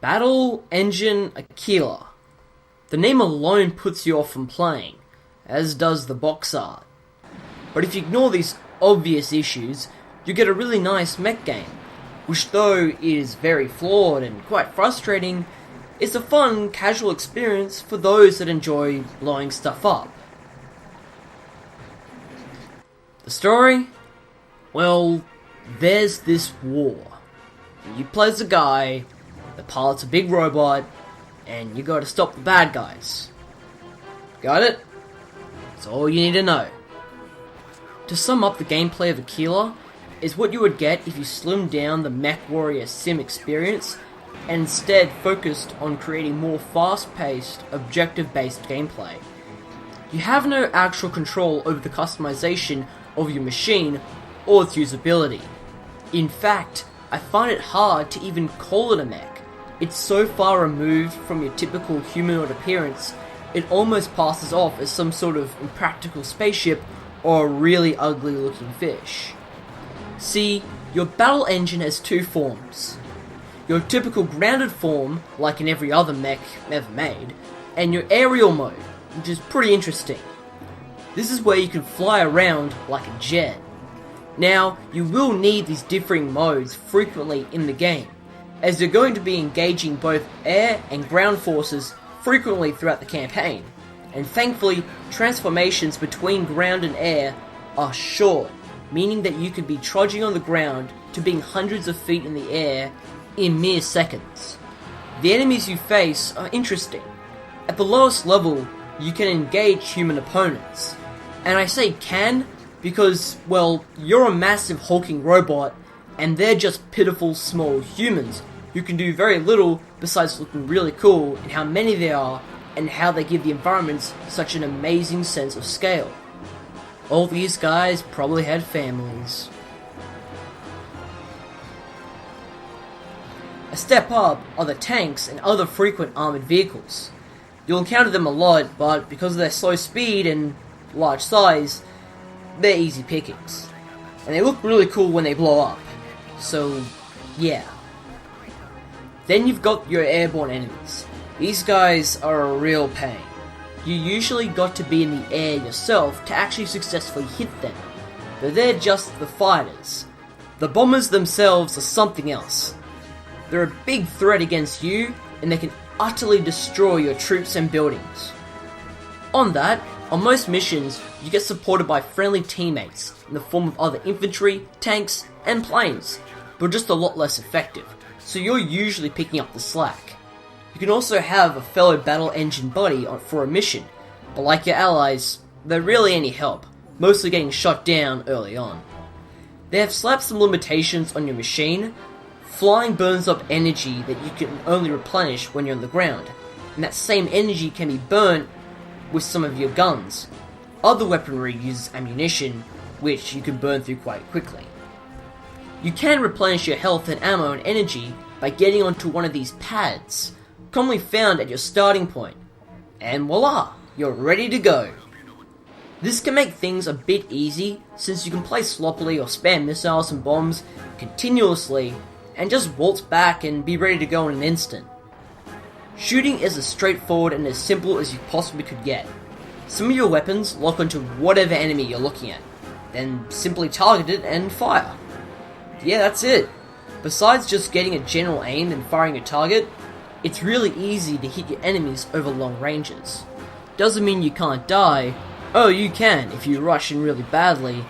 Battle Engine Aquila. The name alone puts you off from playing, as does the box art. But if you ignore these obvious issues, you get a really nice mech game, which though is very flawed and quite frustrating, is a fun, casual experience for those that enjoy blowing stuff up. The story? Well, there's this war. You play as a guy, the pilot's a big robot, and you gotta stop the bad guys. Got it? That's all you need to know. To sum up, the gameplay of Aquila is what you would get if you slimmed down the MechWarrior Sim experience and instead focused on creating more fast-paced, objective-based gameplay. You have no actual control over the customization of your machine or its usability. In fact, I find it hard to even call it a mech. It's so far removed from your typical humanoid appearance, it almost passes off as some sort of impractical spaceship or a really ugly looking fish. See, your battle engine has two forms. Your typical grounded form, like in every other mech ever made, and your aerial mode, which is pretty interesting. This is where you can fly around like a jet. Now, you will need these differing modes frequently in the game, as you're going to be engaging both air and ground forces frequently throughout the campaign, and thankfully, transformations between ground and air are short, meaning that you could be trudging on the ground to being hundreds of feet in the air in mere seconds. The enemies you face are interesting. At the lowest level, you can engage human opponents. And I say can because, well, you're a massive hulking robot and they're just pitiful small humans who can do very little besides looking really cool in how many there are and how they give the environments such an amazing sense of scale. All these guys probably had families. A step up are the tanks and other frequent armoured vehicles. You'll encounter them a lot, but because of their slow speed and large size, they're easy pickings. And they look really cool when they blow up. So, yeah. Then you've got your airborne enemies. These guys are a real pain. You usually got to be in the air yourself to actually successfully hit them, but they're just the fighters. The bombers themselves are something else. They're a big threat against you, and they can utterly destroy your troops and buildings. On that, on most missions, you get supported by friendly teammates in the form of other infantry, tanks, and planes, but just a lot less effective, so you're usually picking up the slack. You can also have a fellow battle engine buddy for a mission, but like your allies, they're really any help, mostly getting shot down early on. They have slapped some limitations on your machine. Flying burns up energy that you can only replenish when you're on the ground, and that same energy can be burnt with some of your guns. Other weaponry uses ammunition, which you can burn through quite quickly. You can replenish your health and ammo and energy by getting onto one of these pads, commonly found at your starting point, and voila, you're ready to go. This can make things a bit easy, since you can play sloppily or spam missiles and bombs continuously and just waltz back and be ready to go in an instant. Shooting is as straightforward and as simple as you possibly could get. Some of your weapons lock onto whatever enemy you're looking at, then simply target it and fire. Yeah, that's it. Besides just getting a general aim and firing a target, it's really easy to hit your enemies over long ranges. Doesn't mean you can't die. Oh, you can if you rush in really badly,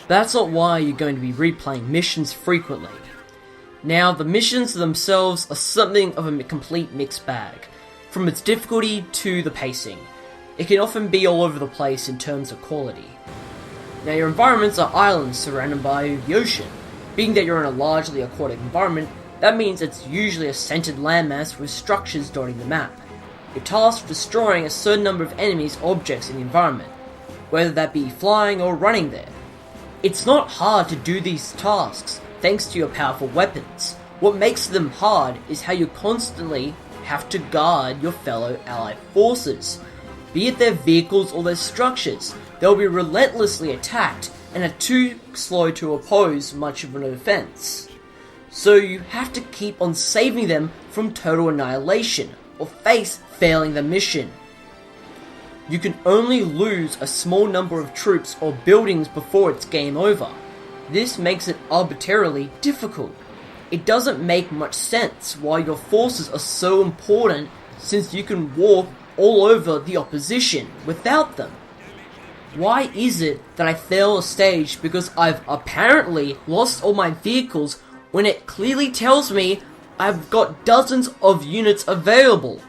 but that's not why you're going to be replaying missions frequently. Now, the missions themselves are something of a complete mixed bag, from its difficulty to the pacing. It can often be all over the place in terms of quality. Now, your environments are islands surrounded by the ocean. Being that you're in a largely aquatic environment, that means it's usually a centered landmass with structures dotting the map. You're tasked with destroying a certain number of enemies or objects in the environment, whether that be flying or running there. It's not hard to do these tasks, thanks to your powerful weapons. What makes them hard is how you constantly have to guard your fellow allied forces. Be it their vehicles or their structures, they'll be relentlessly attacked and are too slow to oppose much of an offense. So you have to keep on saving them from total annihilation or face failing the mission. You can only lose a small number of troops or buildings before it's game over. This makes it arbitrarily difficult. It doesn't make much sense why your forces are so important, since you can walk all over the opposition without them. Why is it that I fail a stage because I've apparently lost all my vehicles when it clearly tells me I've got dozens of units available?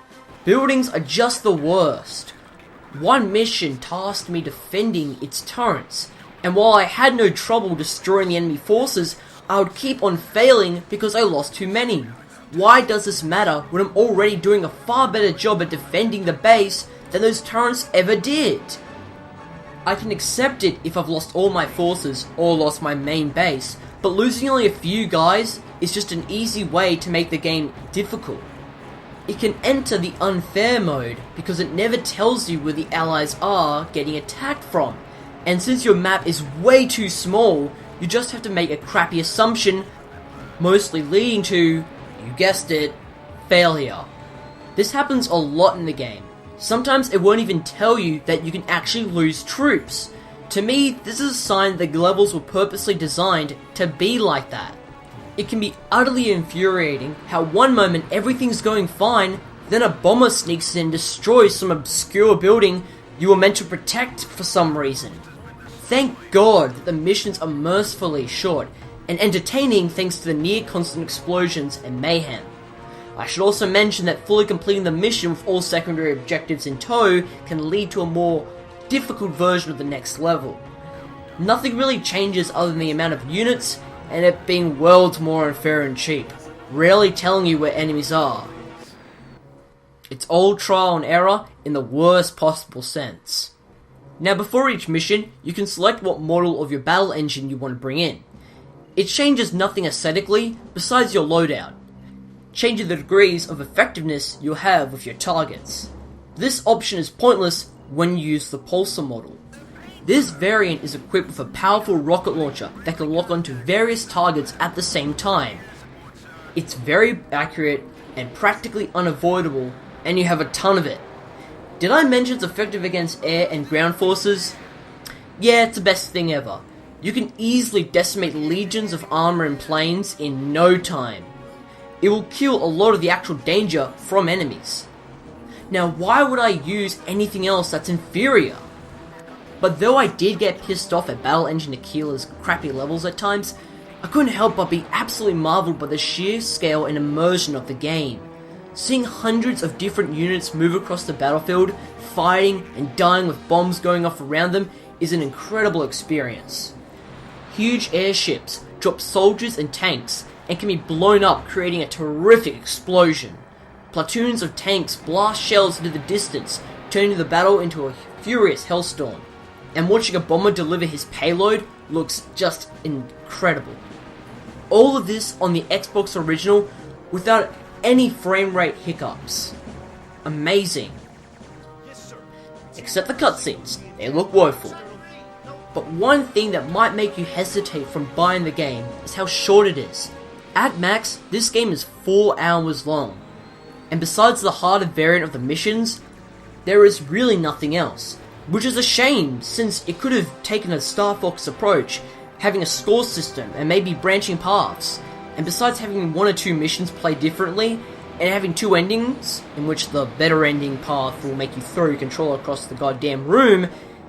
Buildings are just the worst. One mission tasked me defending its turrets, and while I had no trouble destroying the enemy forces, I would keep on failing because I lost too many. Why does this matter when I'm already doing a far better job at defending the base than those turrets ever did? I can accept it if I've lost all my forces or lost my main base, but losing only a few guys is just an easy way to make the game difficult. It can enter the unfair mode because it never tells you where the allies are getting attacked from, and since your map is way too small, you just have to make a crappy assumption, mostly leading to, you guessed it, failure. This happens a lot in the game. Sometimes it won't even tell you that you can actually lose troops. To me, this is a sign that the levels were purposely designed to be like that. It can be utterly infuriating how one moment everything's going fine, then a bomber sneaks in and destroys some obscure building you were meant to protect for some reason. Thank God that the missions are mercifully short and entertaining thanks to the near constant explosions and mayhem. I should also mention that fully completing the mission with all secondary objectives in tow can lead to a more difficult version of the next level. Nothing really changes other than the amount of units and it being worlds more unfair and cheap, rarely telling you where enemies are. It's all trial and error in the worst possible sense. Now before each mission, you can select what model of your battle engine you want to bring in. It changes nothing aesthetically besides your loadout, changing the degrees of effectiveness you'll have with your targets. This option is pointless when you use the Pulsar model. This variant is equipped with a powerful rocket launcher that can lock onto various targets at the same time. It's very accurate and practically unavoidable, and you have a ton of it. Did I mention it's effective against air and ground forces? Yeah, it's the best thing ever. You can easily decimate legions of armor and planes in no time. It will kill a lot of the actual danger from enemies. Now, why would I use anything else that's inferior? But though I did get pissed off at Battle Engine Aquila's crappy levels at times, I couldn't help but be absolutely marveled by the sheer scale and immersion of the game. Seeing hundreds of different units move across the battlefield, fighting and dying with bombs going off around them is an incredible experience. Huge airships drop soldiers and tanks and can be blown up, creating a terrific explosion. Platoons of tanks blast shells into the distance, turning the battle into a furious hellstorm. And watching a bomber deliver his payload looks just incredible. All of this on the Xbox original without any frame rate hiccups. Amazing. Except the cutscenes, they look woeful. But one thing that might make you hesitate from buying the game is how short it is. At max, this game is 4 hours long. And besides the harder variant of the missions, there is really nothing else. Which is a shame, since it could have taken a Star Fox approach, having a score system and maybe branching paths. And besides having 1 or 2 missions play differently, and having 2 endings, in which the better ending path will make you throw your controller across the goddamn room,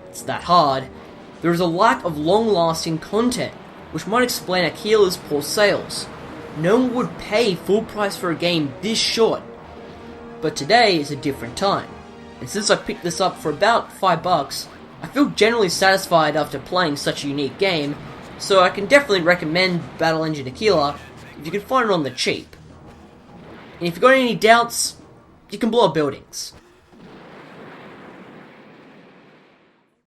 it's that hard, there is a lack of long-lasting content, which might explain Aquila's poor sales. No one would pay full price for a game this short. But today is a different time, and since I picked this up for about $5, I feel generally satisfied after playing such a unique game, so I can definitely recommend Battle Engine Aquila if you can find it on the cheap. And if you've got any doubts, you can blow up buildings.